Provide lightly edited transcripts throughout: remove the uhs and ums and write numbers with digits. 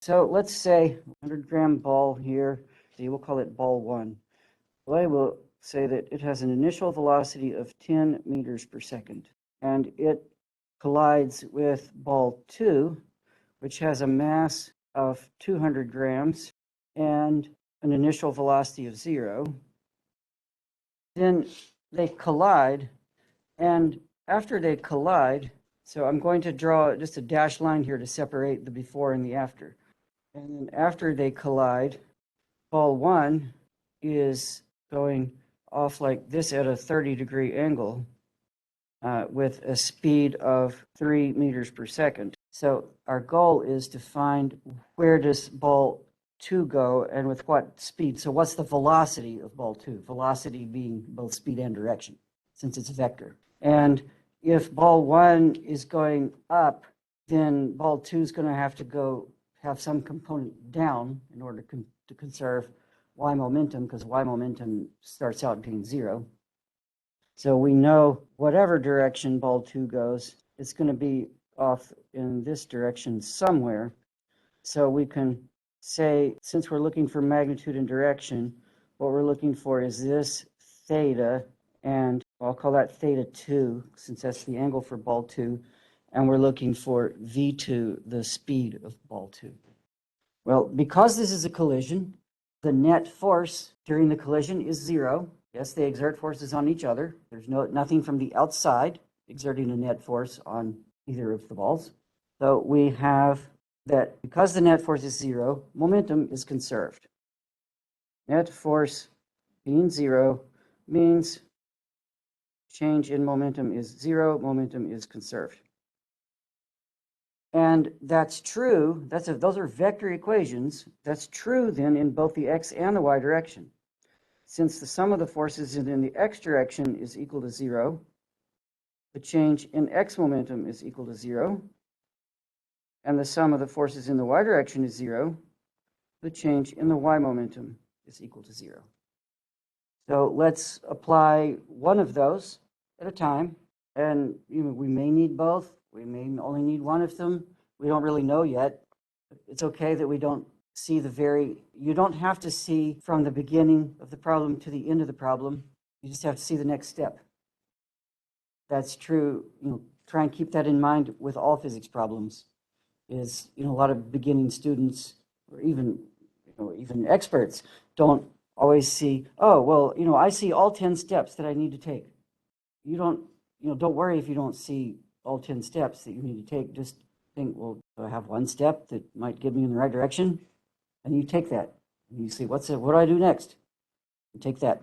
So let's say 100-gram ball here. See, we'll call it ball 1. I will say that it has an initial velocity of 10 meters per second, and it collides with ball 2, which has a mass of 200 grams and an initial velocity of 0. Then they collide, and after they collide, so I'm going to draw just a dashed line here to separate the before and the after. And then after they collide, ball 1 is going off like this at a 30-degree angle with a speed of 3 meters per second. So our goal is to find where does ball 2 go and with what speed. So what's the velocity of ball 2? Velocity being both speed and direction, since it's a vector. And if ball 1 is going up, then ball 2 is going to have to have some component down in order to conserve y momentum, because y momentum starts out being 0. So we know whatever direction ball 2 goes, it's going to be off in this direction somewhere. So we can say, since we're looking for magnitude and direction, what we're looking for is this theta, and I'll call that theta 2, since that's the angle for ball 2, and we're looking for v2, the speed of ball 2. Well, because this is a collision, the net force during the collision is 0. Yes, they exert forces on each other. There's nothing from the outside exerting a net force on either of the balls. So we have that because the net force is 0, momentum is conserved. Net force being 0 means change in momentum is 0, momentum is conserved. And that's true. Those are vector equations. That's true then in both the x and the y direction. Since the sum of the forces in the x direction is equal to 0, the change in x momentum is equal to 0, and the sum of the forces in the y direction is 0, the change in the y momentum is equal to 0. So let's apply one of those at a time, and we may need both. We may only need one of them. We don't really know yet. It's okay that we don't see you don't have to see from the beginning of the problem to the end of the problem. You just have to see the next step. That's true. Try and keep that in mind with all physics problems. Is a lot of beginning students or even experts don't always see, oh, well, I see all 10 steps that I need to take. You don't worry if you don't see all 10 steps that you need to take. Just think, well, do I have one step that might get me in the right direction? And you take that. And you see, what do I do next? You take that.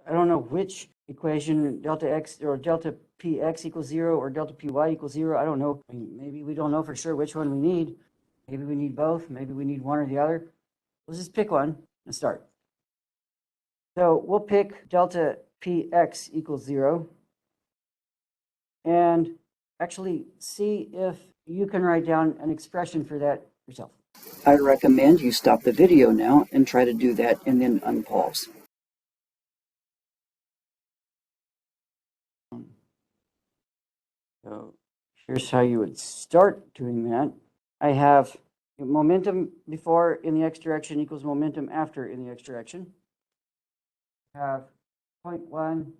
I don't know which equation, delta x or delta px equals 0 or delta py equals 0. I don't know. Maybe we don't know for sure which one we need. Maybe we need both. Maybe we need one or the other. Let's just pick one and start. So we'll pick delta px equals 0. And actually see if you can write down an expression for that yourself. I recommend you stop the video now and try to do that and then unpause. So here's how you would start doing that. I have momentum before in the x direction equals momentum after in the x direction. I have 0.1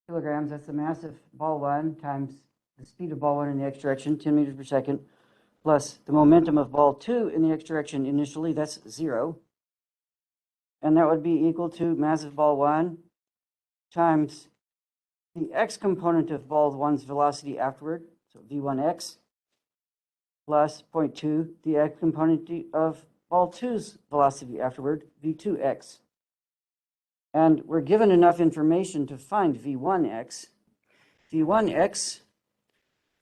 kilograms, that's the mass of ball 1 times the speed of ball 1 in the x direction, 10 meters per second, plus the momentum of ball 2 in the x direction initially, that's 0. And that would be equal to mass of ball 1 times the x component of ball 1's velocity afterward, so v1x, plus 0.2, the x component of ball 2's velocity afterward, v2x. And we're given enough information to find v1x. v1x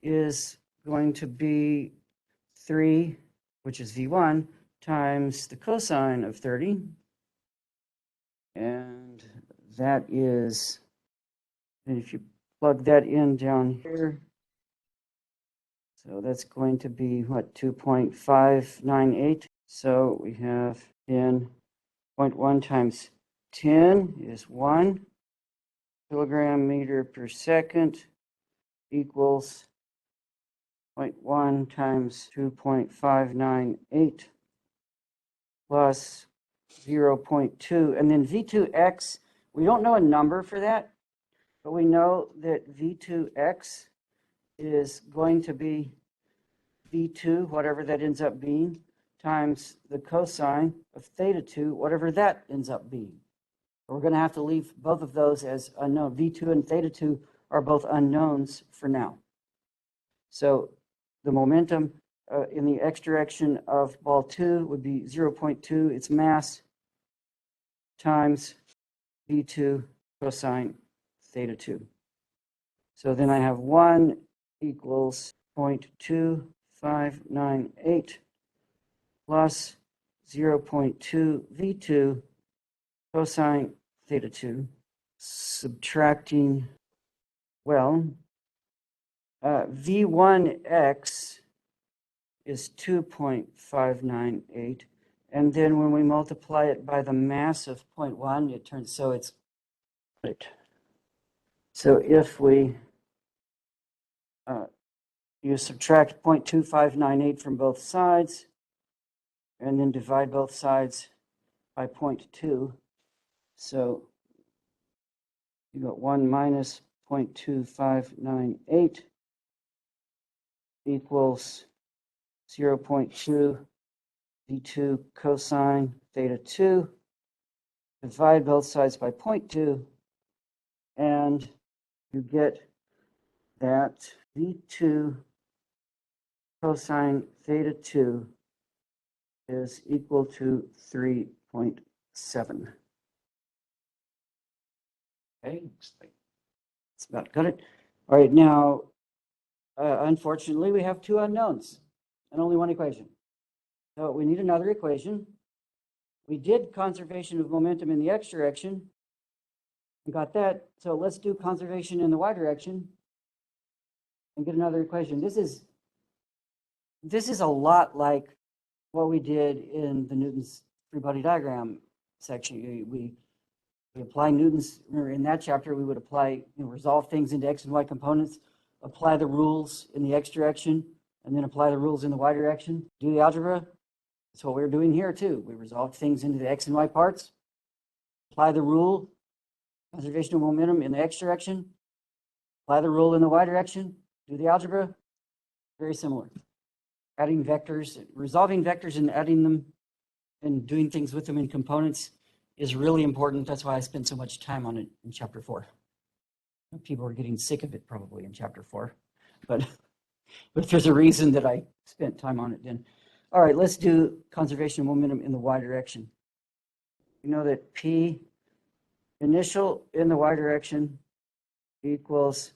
is going to be 3, which is v1, times the cosine of 30. And that is, and if you plug that in down here, so that's going to be, what, 2.598. So we have 10.1 times 10 is 1 kilogram meter per second equals 0.1 times 2.598 plus 0.2. And then V2x, we don't know a number for that, but we know that V2x is going to be V2, whatever that ends up being, times the cosine of theta 2, whatever that ends up being. We're going to have to leave both of those as unknown. V2 and theta 2 are both unknowns for now. So the momentum in the x direction of ball 2 would be 0.2, its mass, times V2 cosine theta 2. So then I have 1 equals 0.2598 plus 0.2 V2 cosine theta 2, subtracting, well, V1x is 2.598, and then when we multiply it by the mass of 0.1, it turns, so it's, so if we you subtract 0.2598 from both sides, and then divide both sides by 0.2, so you got 1 minus 0.2598 equals 0.2 V2 cosine theta 2. Divide both sides by 0.2, and you get that V2 cosine theta 2 is equal to 3.7. Okay, that's about got it. All right, now, unfortunately, we have two unknowns and only one equation. So we need another equation. We did conservation of momentum in the x direction. We got that. So let's do conservation in the y direction and get another equation. This is a lot like what we did in the Newton's free body diagram section. We apply Newton's, remember in that chapter, we would apply, resolve things into x and y components, apply the rules in the x direction, and then apply the rules in the y direction. Do the algebra. That's what we're doing here too. We resolve things into the x and y parts, apply the rule, conservation of momentum in the x direction, apply the rule in the y direction, do the algebra. Very similar. Adding vectors, resolving vectors and adding them and doing things with them in components is really important. That's why I spent so much time on it in chapter 4. People are getting sick of it probably in chapter 4, but there's a reason that I spent time on it then. All right, let's do conservation of momentum in the y direction. You know that P initial in the y direction equals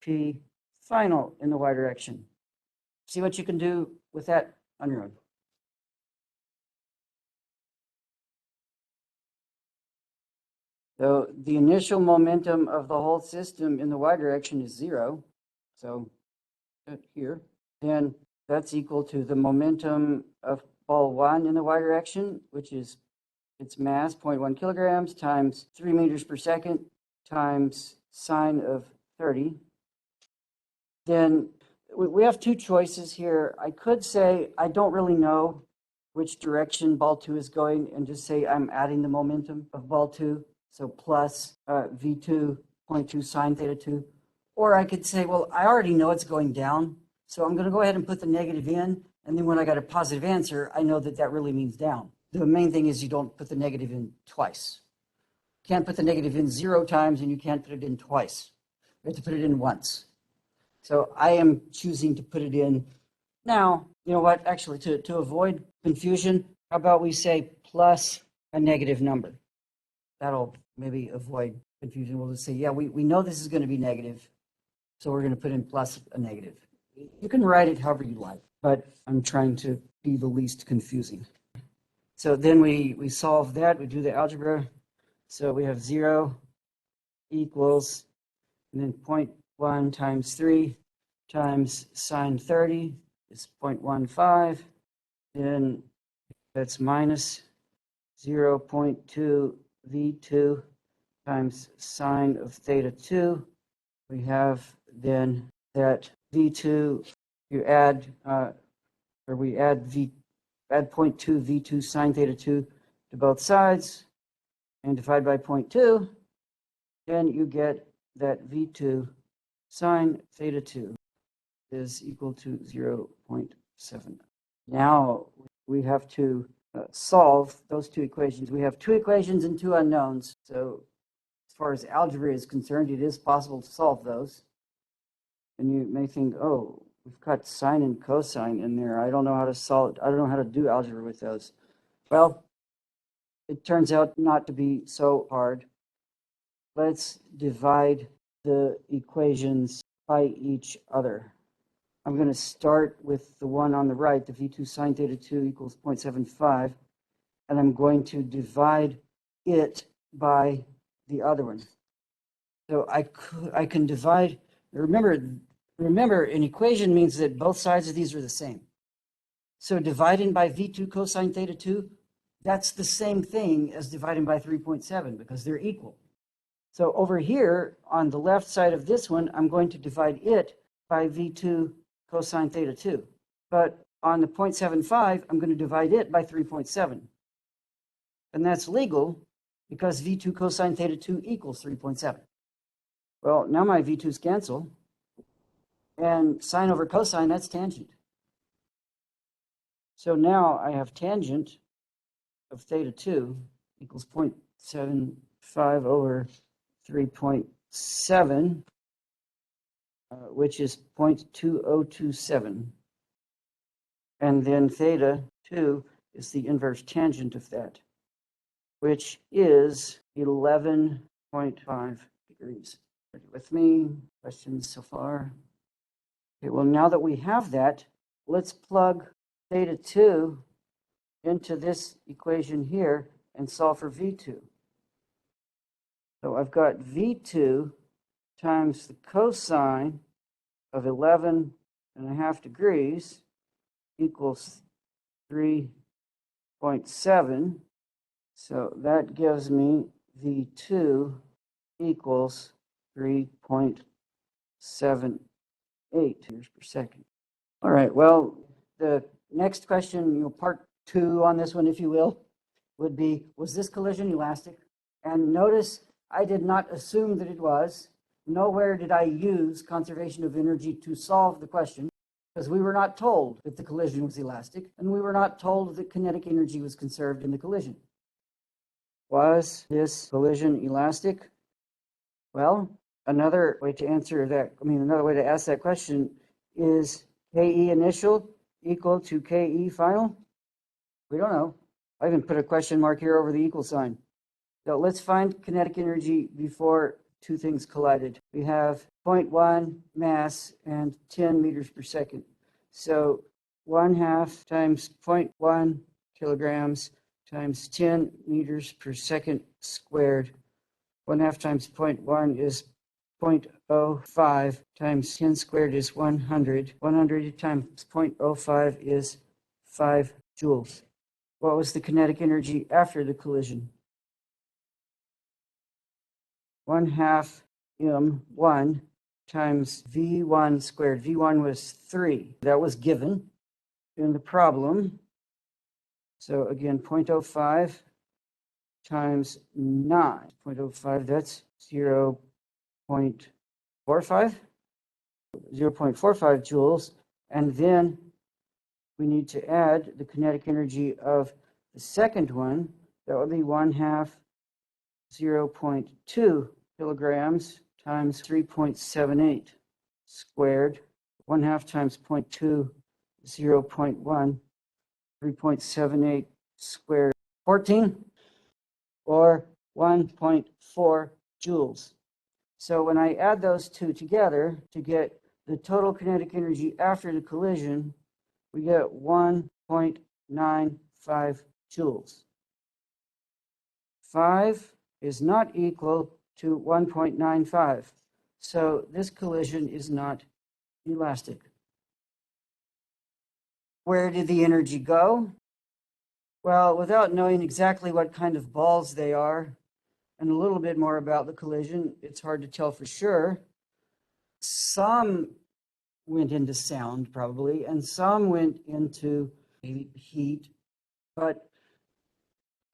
P final in the y direction. See what you can do with that on your own. So the initial momentum of the whole system in the y direction is 0. So here, and that's equal to the momentum of ball 1 in the y direction, which is its mass, 0.1 kilograms, times 3 meters per second, times sine of 30. Then we have two choices here. I could say I don't really know which direction ball 2 is going and just say I'm adding the momentum of ball 2. So plus V2, 0.2 sine theta 2. Or I could say, well, I already know it's going down. So I'm going to go ahead and put the negative in. And then when I got a positive answer, I know that that really means down. The main thing is you don't put the negative in twice. You can't put the negative in 0 times, and you can't put it in twice. You have to put it in once. So I am choosing to put it in. Now, you know what? Actually, to avoid confusion, how about we say plus a negative number? That'll maybe avoid confusion. We'll just say, yeah, we know this is going to be negative, so we're going to put in plus a negative. You can write it however you like, but I'm trying to be the least confusing. So then we solve that. We do the algebra. So we have 0 equals, and then 0.1 times 3 times sine 30 is 0.15. Then that's minus 0.2 V2 times sine of theta 2. We have then that V2 you add, or we add 0.2 v2 sine theta 2 to both sides and divide by 0.2, then you get that v2 sine theta 2 is equal to 0.7. Now we have to solve those two equations. We have two equations and two unknowns. So as far as algebra is concerned, it is possible to solve those. And you may think, oh, we've got sine and cosine in there. I don't know how to solve it. I don't know how to do algebra with those. Well, it turns out not to be so hard. Let's divide the equations by each other. I'm going to start with the one on the right, the v2 sine theta 2 equals 0.75, and I'm going to divide it by the other one. So I can divide, remember, an equation means that both sides of these are the same. So dividing by v2 cosine theta 2, that's the same thing as dividing by 3.7 because they're equal. So over here on the left side of this one, I'm going to divide it by v2 cosine theta 2. But on the 0.75, I'm going to divide it by 3.7. And that's legal because v2 cosine theta 2 equals 3.7. Well, now my v2's cancel. And sine over cosine, that's tangent. So now I have tangent of theta 2 equals 0.75 over 3.7, which is 0.2027. And then theta 2 is the inverse tangent of that, which is 11.5 degrees. Are you with me? Questions so far? Okay, well, now that we have that, let's plug theta 2 into this equation here and solve for v2. So I've got v2 times the cosine of 11.5 degrees equals 3.7. So that gives me v2 equals 3.78 meters per second. All right, well, the next question, part 2 on this one, if you will, would be, was this collision elastic? And notice I did not assume that it was. Nowhere did I use conservation of energy to solve the question, because we were not told that the collision was elastic, and we were not told that kinetic energy was conserved in the collision. Was this collision elastic? Well, another way to answer that, another way to ask that question is KE initial equal to KE final? We don't know. I even put a question mark here over the equal sign. So let's find kinetic energy before two things collided. We have 0.1 mass and 10 meters per second. So 1/2 times 0.1 kilograms times 10 meters per second squared. 1/2 times 0.1 is 0.05 times 10 squared is 100. 100 times 0.05 is 5 joules. What was the kinetic energy after the collision? 1/2 m1 times v1 squared. v1 was 3. That was given in the problem. So again, 0.05 times 9. 0.05, that's 0.45. 0.45 joules. And then we need to add the kinetic energy of the second one. That would be 1/2 0.2 kilograms times 3.78 squared. 1/2 times 0.2, 0.1, 3.78 squared, 14, or 1.4 joules. So when I add those two together to get the total kinetic energy after the collision, we get 1.95 joules. 5 is not equal to 1.95. So this collision is not elastic. Where did the energy go? Well, without knowing exactly what kind of balls they are and a little bit more about the collision, it's hard to tell for sure. Some went into sound probably, and some went into maybe heat, but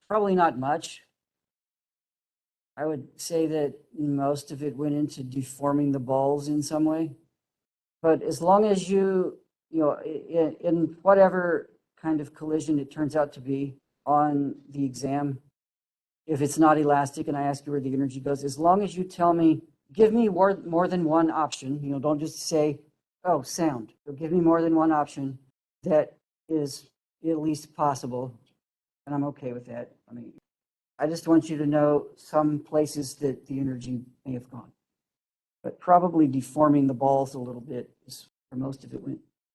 probably not much. I would say that most of it went into deforming the balls in some way. But as long as you know, in whatever kind of collision it turns out to be on the exam, if it's not elastic and I ask you where the energy goes, as long as you tell me, give me more than one option, you know, don't just say, oh, sound. So give me more than one option that is at least possible, and I'm okay with that. I mean, I just want you to know some places that the energy may have gone. But probably deforming the balls a little bit is where most of it went.